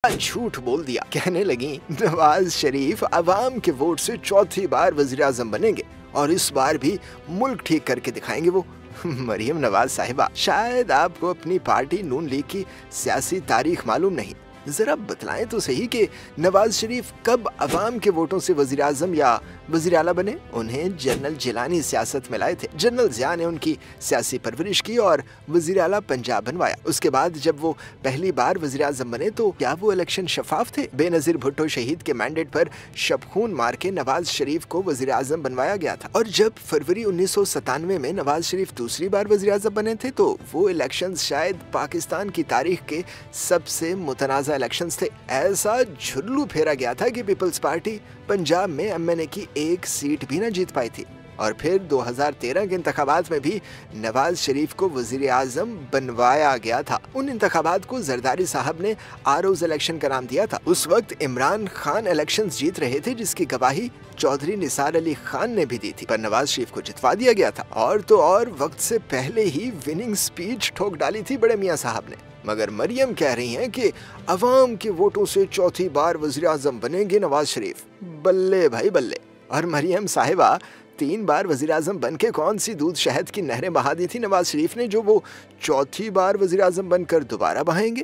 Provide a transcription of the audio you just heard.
बड़ा झूठ बोल दिया। कहने लगी नवाज शरीफ अवाम के वोट से चौथी बार वजीर आजम बनेंगे और इस बार भी मुल्क ठीक करके दिखाएंगे वो। मरियम नवाज साहिबा, शायद आपको अपनी पार्टी नून लीग की सियासी तारीख मालूम नहीं। जरा बतलाएं तो सही कि नवाज शरीफ कब अवाम के वोटों से वजीर आजम या वजीर आला बने। उन्हें जनरल जिलानी सियासत में लाए थे। जनरल जिया ने उनकी सियासी परवरिश की और वजीर आला पंजाब बनवाया। उसके बाद जब वो पहली बार वजीर आजम बने तो क्या वो इलेक्शन शफाफ थे? बेनजीर भुट्टो शहीद के मैंडेट पर शबखून मार के नवाज शरीफ को वजीर आजम बनवाया गया था। और जब फरवरी 1997 में नवाज शरीफ दूसरी बार वजीर आजम बने थे तो वो इलेक्शन शायद पाकिस्तान की तारीख के सबसे मुतनाज़ा इलेक्शंस थे। ऐसा झुर्लू फेरा गया था कि पीपल्स पार्टी पंजाब में एमएनए की एक सीट भी न जीत पाई थी। और फिर 2013 के इंतखाबात में भी नवाज शरीफ को वजीर आजम बनवाया गया था। उन इंतखाबात को जरदारी साहब ने आरोज इलेक्शन का नाम दिया था। उस वक्त इमरान खान इलेक्शंस जीत रहे थे, जिसकी गवाही चौधरी निसार अली खान ने भी दी थी, पर नवाज शरीफ को जितवा दिया गया था। और तो और वक्त से पहले ही विनिंग स्पीच ठोक डाली थी बड़े मियाँ साहब ने। मगर मरियम कह रही हैं कि अवाम के वोटों से चौथी बार वजीर आजम बनेंगे नवाज शरीफ। बल्ले भाई बल्ले। और मरियम साहिबा, 3 बार वजीर आजम बन के कौन सी दूध शहद की नहरें बहा दी थी नवाज शरीफ ने, जो वो चौथी बार वजीर आजम बनकर दोबारा बहाएंगे?